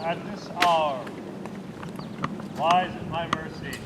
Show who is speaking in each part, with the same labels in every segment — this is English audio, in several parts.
Speaker 1: at this hour lies at my mercy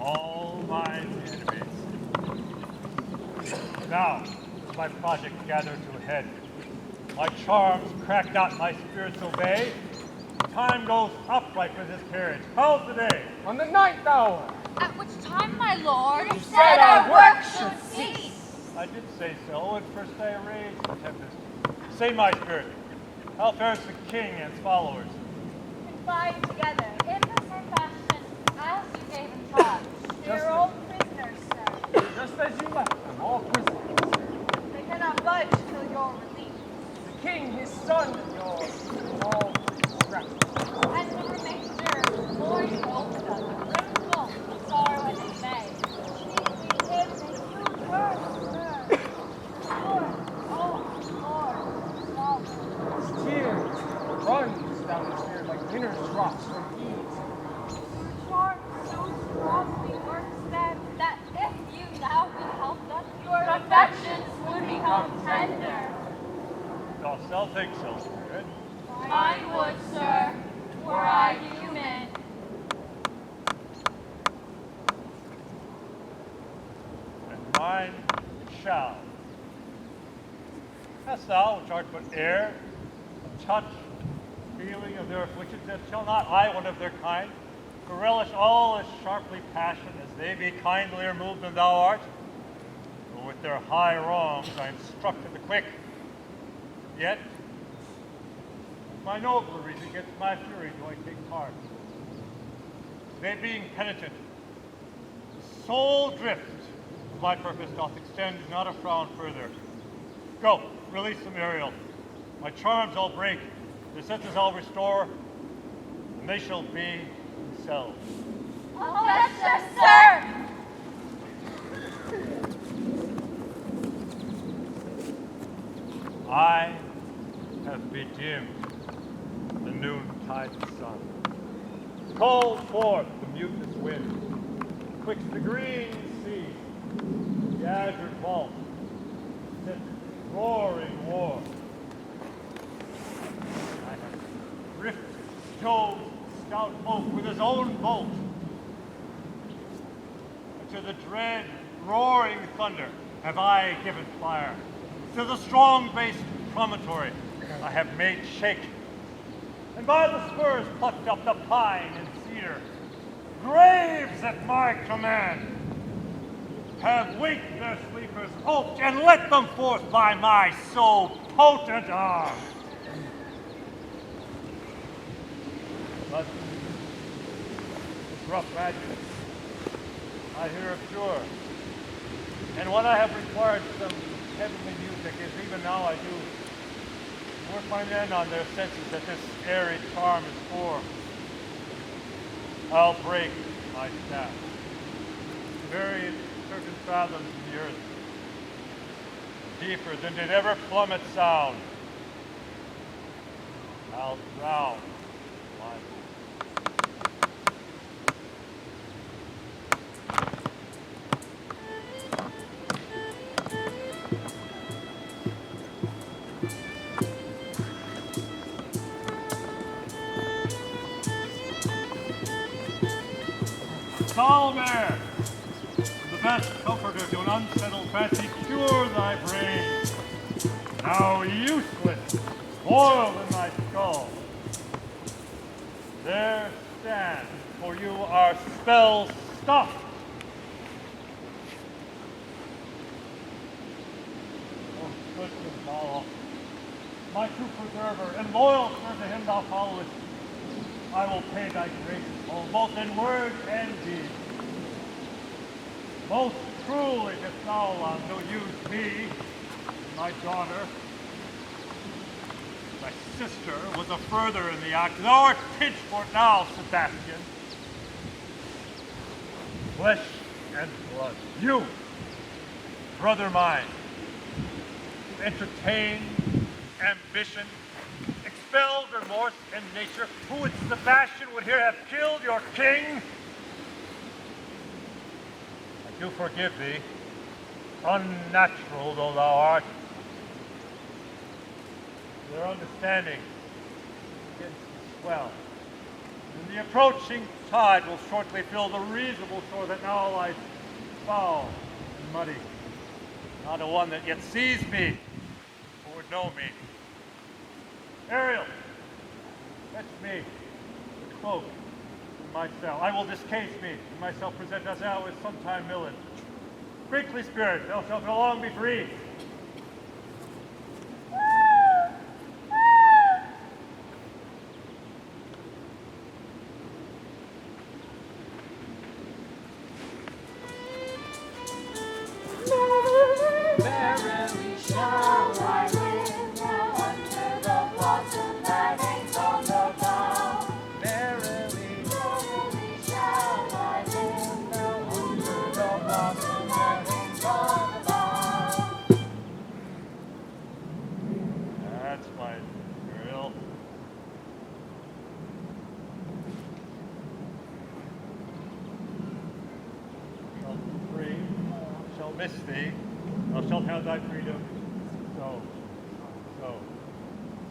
Speaker 1: all mine enemies. Now, as my project gathered to a head, my charms crack not, my spirits obey. Time goes upright for this carriage. How's the day?
Speaker 2: On the 9th hour.
Speaker 3: At which time, my lord?
Speaker 2: You said our work should cease.
Speaker 1: I did say so, and first I raised the Tempest. Say, my spirit, how fares the king and his followers?
Speaker 3: Confined together, in the same fashion as you gave in charge. They are all prisoners, sir.
Speaker 2: Just as you left them, all prisoners.
Speaker 3: They cannot budge till you're released.
Speaker 2: The king, his son, and yours, all trapped.
Speaker 3: And the remainder, Lord Oldham, brimful of sorrow and dismay. Chiefly him they huge earth, sir. Lord, oh, Lord, small.
Speaker 2: His tears runs down his beard like winter's drops from eaves.
Speaker 3: Your charms so strongly works then that if you now beheld them, your affections would become tender.
Speaker 1: Dost thou think so, spirit?
Speaker 3: Mine would, sir, were I human.
Speaker 1: And mine shall. Hast thou, which art but air, touch, feeling of their afflictions, that shall not I, one of their kind, to relish all as sharply passion as they be kindlier moved than thou art? For with their high wrongs I am struck to the quick. Yet, my nobler reason against my fury do I take part. They being penitent, the sole drift of my purpose doth extend not a frown further. Go, release them, Ariel. My charms I'll break, their senses I'll restore, and they shall be themselves.
Speaker 3: Oh, yes, sir!
Speaker 1: I have bedimmed the noontide sun, called forth the mutinous wind, twixt the green sea, the azure vault, sent roaring war. I have rifted Jove's stout oak with his own bolt, and to the dread roaring thunder have I given fire. To the strong-based promontory I have made shake, and by the spurs plucked up the pine and cedar. Graves at my command have waked their sleepers, oped, and let them forth by my so potent arm. But this rough magic I hear abjure, and when I have required some heavenly music, as even now I do, work my men on their senses that this airy charm is for. I'll break my staff, bury it certain fathoms in the earth, deeper than did ever plummet sound. I'll drown my Salmer, the best comforter to an unsettled fancy, cure thy brain. Now useless, boiled in thy skull. There stand, for you are spell stuffed. Oh, good Gonzalo, my true preserver, and loyal sir to him thou followest, I will pay thy grace, both in word and deed. Most truly didst thou, Alonso, use me, my daughter. Thy sister was a further in the act. Thou art pinched for it now, Sebastian. Flesh and blood. You, brother mine, to entertain ambition, expelled remorse and nature, who with Sebastian would here have killed your king? I do forgive thee, unnatural though thou art. Their understanding against the Well, and the approaching tide will shortly fill the reasonable shore that now lies foul and muddy. Not a one that yet sees me or would know me. Ariel, fetch me the cloak in my cell. I will discase me and myself present as thou is sometime millet. Quickly, spirit, thou shalt no long be free.
Speaker 4: Verily shall I live now under the blossom that hangs on the bough. Verily shall I live now under the blossom that hangs on the bough.
Speaker 1: That's my girl. Shalt be free, shall miss thee. Thou shalt have thy freedom.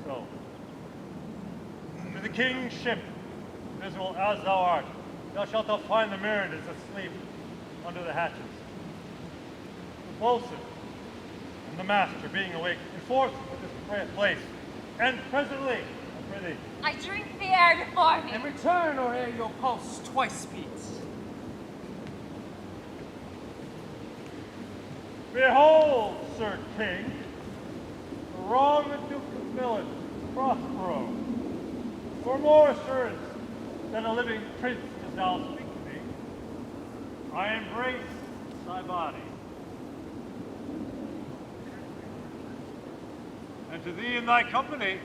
Speaker 1: So. To the king's ship, visible as thou art, thou shalt thou find the mariners asleep under the hatches. The boatswain and the master being awake, enforce with this place. And presently, I prithee,
Speaker 3: I drink the air before me.
Speaker 2: And return, or ere your pulse twice beats.
Speaker 1: behold, Sir King, the wrong the Duke of Millet, Prospero. For more assurance than a living prince dost thou speak to me, I embrace thy body. And to thee and thy company,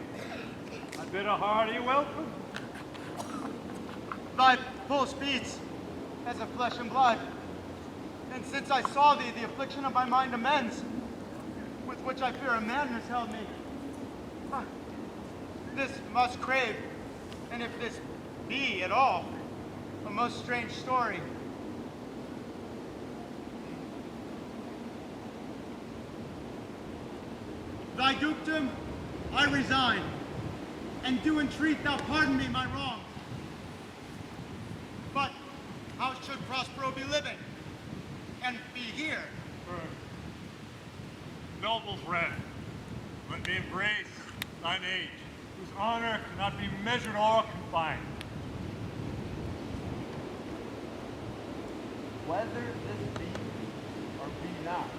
Speaker 1: I bid a hearty welcome.
Speaker 5: Thy pulse beats as of flesh and blood. And since I saw thee, the affliction of my mind amends, with which I fear a man has held me. This must crave, and if this be at all, a most strange story. Thy dukedom I resign, and do entreat thou pardon me my wrongs. But how should Prospero be living, and be here?
Speaker 1: Noble friend, let me embrace thine age, whose honor cannot be measured or confined.
Speaker 5: Whether this be or be not,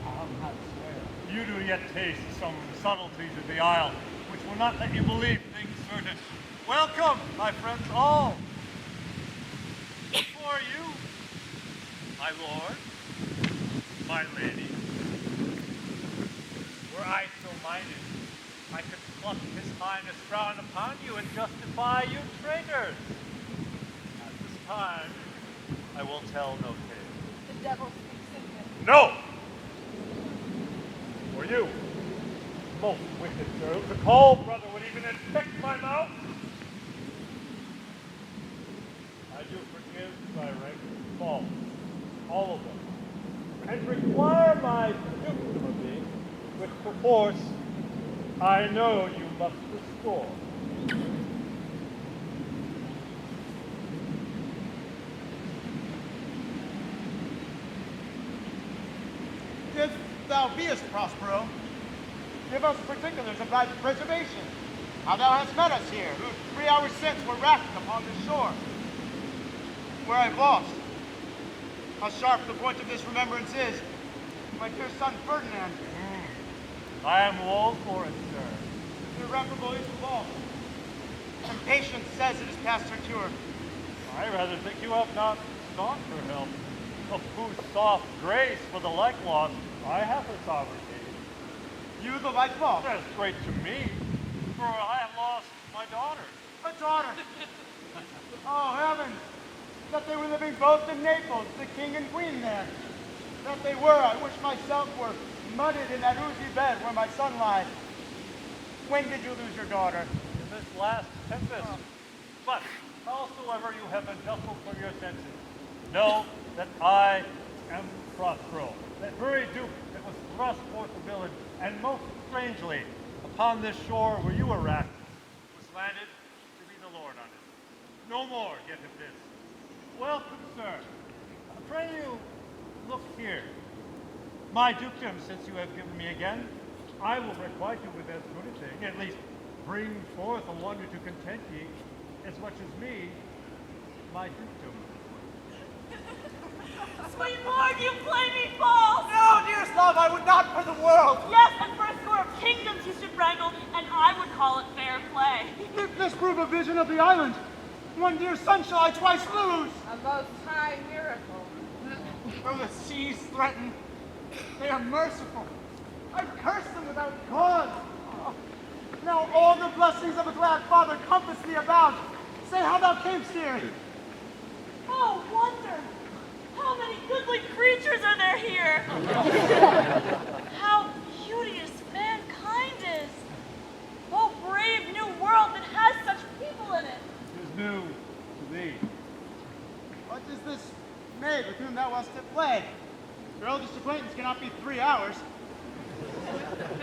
Speaker 5: I'll not swear.
Speaker 1: You do yet taste some subtleties of the isle, which will not let you believe things certain. Welcome, my friends all. Before you, my lord, my lady. Were I so minded, I could pluck his highness frown upon you and justify you traitors. At this time, I will tell no tale.
Speaker 3: The devil speaks in him.
Speaker 1: No! For you, most wicked sir, the cold brother would even infect my mouth. I do forgive thy rank faults, all of them, and require my dukedom of thee, which perforce I know you must restore.
Speaker 5: If thou beest Prospero, give us particulars of thy preservation, how thou hast met us here, who 3 hours since were wrecked upon this shore, where I've lost. How sharp the point of this remembrance is, my dear son Ferdinand,
Speaker 1: I am woe for it, sir.
Speaker 5: irreparable is the loss, and patience says it is past her cure.
Speaker 1: I rather think you have not sought her help, of whose soft grace for the like loss I have her sovereignty.
Speaker 5: You the like lost?
Speaker 1: That is great to me, for I have lost my daughter.
Speaker 5: A daughter! Oh, heavens! That they were living both in Naples, the king and queen there. That they were, I wish myself were, mudded in that oozy bed where my son lies. When did you lose your daughter?
Speaker 1: In this last tempest. But, howsoever you have been jostled from your senses, know that I am Prospero, that very duke that was thrust forth the village, and most strangely, upon this shore where you were wracked, was landed lord on it. No more, get at this. Welcome, sir. Pray you, look here. My dukedom, since you have given me again, I will requite you with as good a thing, at least bring forth a wonder to content ye, as much as me, my dukedom.
Speaker 3: Sweet lord, you play me false!
Speaker 5: No, dearest love, I would not for the world.
Speaker 3: Yes, and for a score of kingdoms you should wrangle, and I would call it fair play.
Speaker 5: If this prove a vision of the island, one dear son shall I twice lose.
Speaker 2: A most high miracle.
Speaker 5: Though the seas threaten, they are merciful. I've cursed them without cause. Now all the blessings of a glad father compass me about. Say how thou camest here.
Speaker 3: Oh, wonder! How many goodly creatures are there here? How beauteous mankind is! Oh, brave new world that has such people in it!
Speaker 1: It is new to thee.
Speaker 5: What is this maid with whom thou wast at play? Your eldest acquaintance cannot be 3 hours.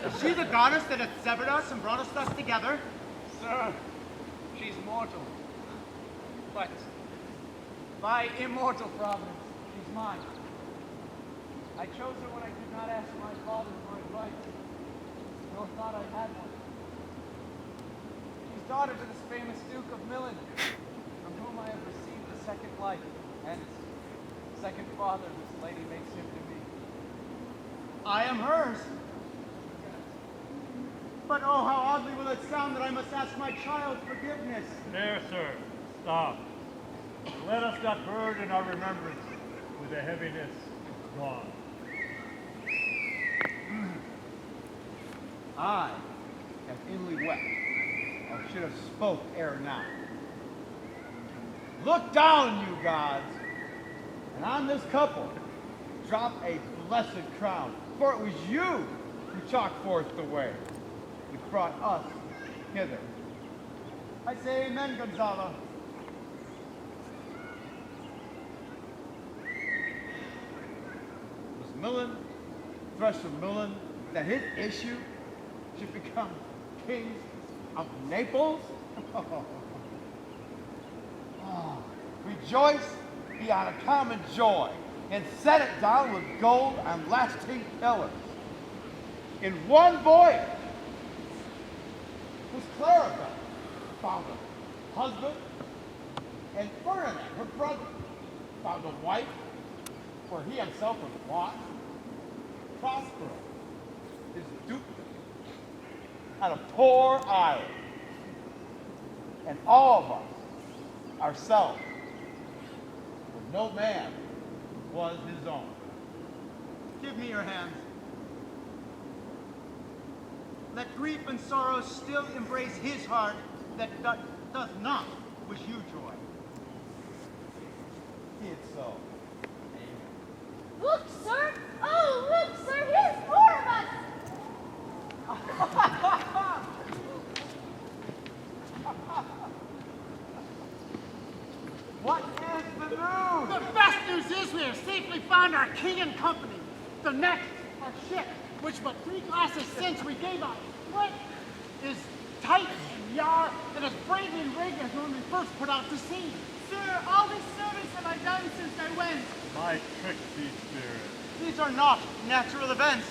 Speaker 5: Is she the goddess that hath severed us and brought us thus together?
Speaker 2: Sir, she's mortal. But by immortal providence, she's mine. I chose her when I could not ask my father for advice, nor thought I had one. She's daughter to this famous Duke of Millen, from whom I have received a second life, and second father this lady makes him to me.
Speaker 5: I am hers. But oh, how oddly will it sound that I must ask my child forgiveness.
Speaker 1: There, sir, stop. Let us not burden our remembrance with a heaviness gone.
Speaker 5: I have inly wept, or should have spoke ere now. Look down, you gods, and on this couple drop a blessed crown, for it was you who chalked forth the way, which brought us hither. I say amen, Gonzalo. Was Millen, thresh of Millen, that his issue should become kings of Naples? Oh, rejoice beyond a common joy, and set it down with gold and lasting pillars. In one voyage was Clarabelle found a husband, and Ferdinand, her brother, found a wife, for he himself was lost. Prospero, his dukedom, on a poor island, and all of us, ourselves, for no man was his own. Give me your hands. Let grief and sorrow still embrace his heart that doth not wish you joy. Be it so. Amen.
Speaker 3: Look, sir! Oh, look, sir! Here's 4 of us!
Speaker 5: What is the news?
Speaker 6: The best news is we have safely found our king and company. The next, our ship, which but 3 glasses since we gave up, what is tight and yar and as bravely rigged as when we first put out to sea.
Speaker 7: Sir, all this service have I done since I went.
Speaker 1: My tricksy spirit.
Speaker 5: These are not natural events.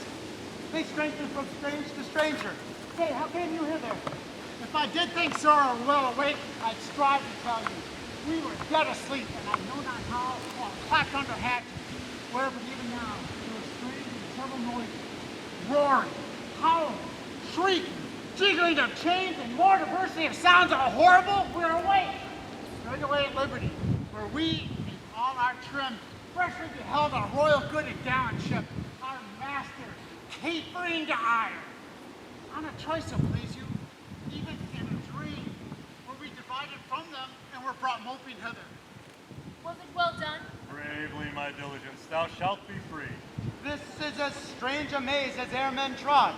Speaker 5: They strengthen from strange to stranger. Hey, how came you hither?
Speaker 6: If I did think sorrow were well awake, I'd strive to tell you. We were dead asleep, and I know not how, or clapped under hatches. Wherever even now, there were strange and several noises. Roaring, howling, shrieking, jiggling of chains, and more diversity of sounds all horrible. We're awake. Straight away at liberty, where we, in all our trim, freshly beheld our royal good and gallant ship, our master capering to ire. On a choice to please you, even in a dream, were we divided from them and were brought moping hither.
Speaker 3: Was it well done?
Speaker 1: Bravely, my diligence, thou shalt be free.
Speaker 5: This is as strange a maze as e'er men trod.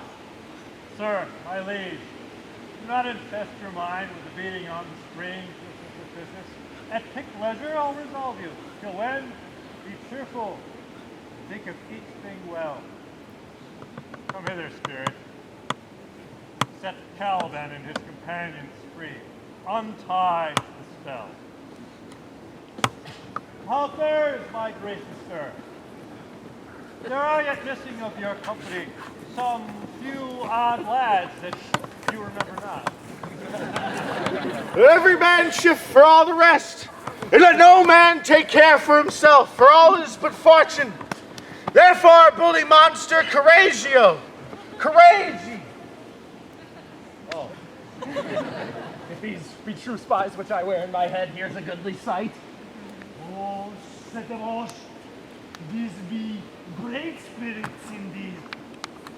Speaker 1: Sir, my liege, do not infest your mind with the beating on the strings of business. At pick leisure, I'll resolve you. Till when, be cheerful. Think of each thing well. Come hither, spirit. Set Caliban and his companions free. untie the spell. How fares my gracious sir? There are yet missing of your company some few odd lads that you remember not.
Speaker 5: Every man shift for all the rest, and let no man take care for himself, for all is but fortune. Therefore, bully monster, couragio, courage.
Speaker 2: Oh. If these be true spies which I wear in my head, here's a goodly sight.
Speaker 6: Oh, Seteros, these be great spirits indeed.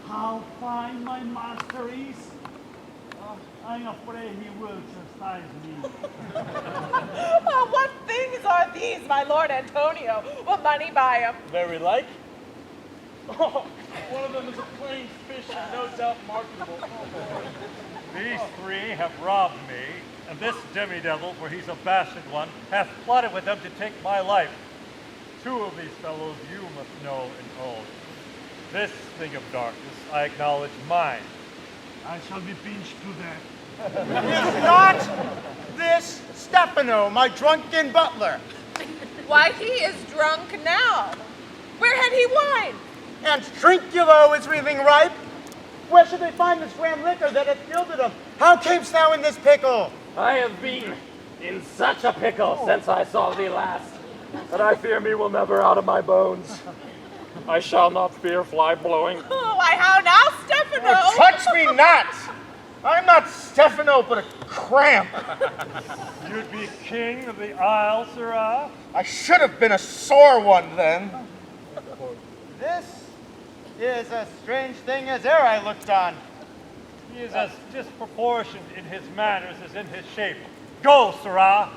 Speaker 6: How fine my master is. I'm afraid he will chastise me.
Speaker 7: Oh, what things are these, my Lord Antonio? Will money buy 'em?
Speaker 2: Very like. Oh, one of them is a plain fish and no doubt marketable.
Speaker 1: These three have robbed me, and this demi-devil, for he's a bastard one, hath plotted with them to take my life. Two of these fellows you must know and own. This thing of darkness I acknowledge mine.
Speaker 6: I shall be pinched to death.
Speaker 5: Is not this Stefano, my drunken butler?
Speaker 7: Why, he is drunk now. Where had he wine?
Speaker 5: And Trinculo is reeling ripe? Where should they find this grand liquor that hath gilded him? How camest thou in this pickle?
Speaker 8: I have been in such a pickle since I saw thee last, that I fear me will never out of my bones. I shall not fear fly blowing.
Speaker 7: Oh, why, how now, Stefano?
Speaker 5: Touch me not! I'm not Stefano, but a cramp.
Speaker 1: You'd be king of the Isle, sirrah?
Speaker 5: I should have been a sore one then. This is as strange thing as e'er I looked on.
Speaker 1: He is as disproportioned in his manners as in his shape. Go, sirrah!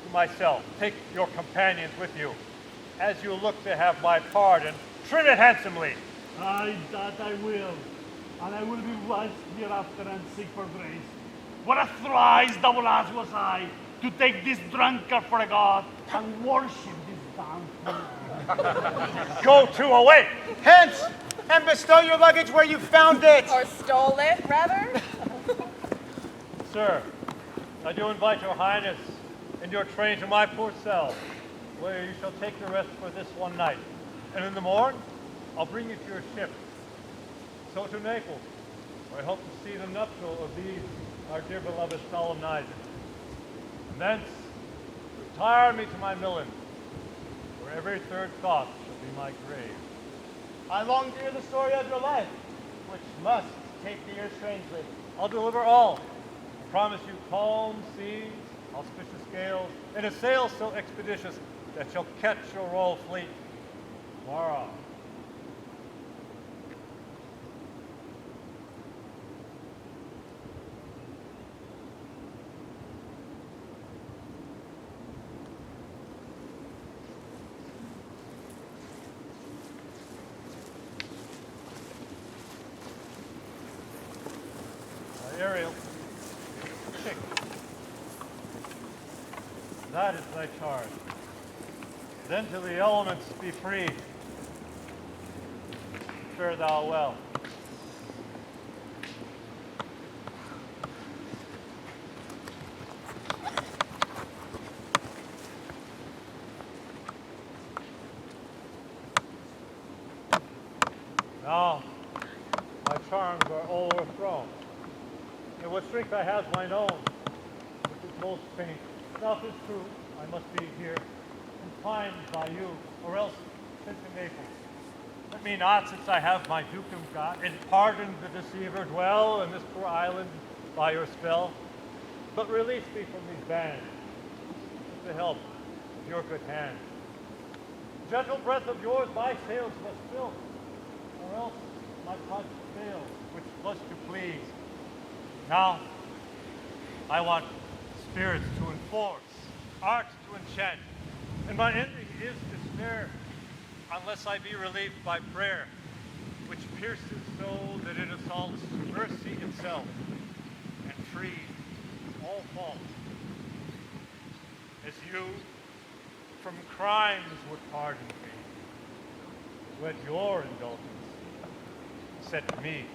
Speaker 1: To myself, take your companions with you. As you look to have my pardon, trim it handsomely.
Speaker 6: Aye, that I will. And I will be wise hereafter and seek for grace. What a thrice double as was I to take this drunkard for a god and worship this downfall.
Speaker 1: Go to, away!
Speaker 5: Hence, and bestow your luggage where you found it.
Speaker 7: Or stole it, rather?
Speaker 1: Sir, I do invite your highness and your train to my poor cell, where you shall take your rest for this one night. And in the morn, I'll bring you to your ship. So to Naples, where I hope to see the nuptial of these, our dear beloved solemnizers. And thence, retire me to my millen, where every third thought shall be my grave.
Speaker 5: I long to hear the story of your life, which must take the ear strangely.
Speaker 1: I'll deliver all. I promise you calm seas, auspicious gales, and a sail so expeditious that shall catch your royal fleet far off. Ariel, kick. That is thy charge. Then to the elements be free. Fare thou well. Now, my charms are all overthrown. And what strength I have mine own, which is most faint. Stuff is true, I must be here, confined by you, or else sent to Naples. Let me not, since I have my dukedom got, and pardoned the deceiver, dwell in this poor island by your spell, but release me from these bands, with the help of your good hand. Gentle breath of yours my sails must fill, or else my project fails, which was to please. Now, I want spirits to enforce, arts to enchant, and my ending is despair, unless I be relieved by prayer, which pierces so that it assaults mercy itself, and frees all fault. As you from crimes would pardon me, let your indulgence set me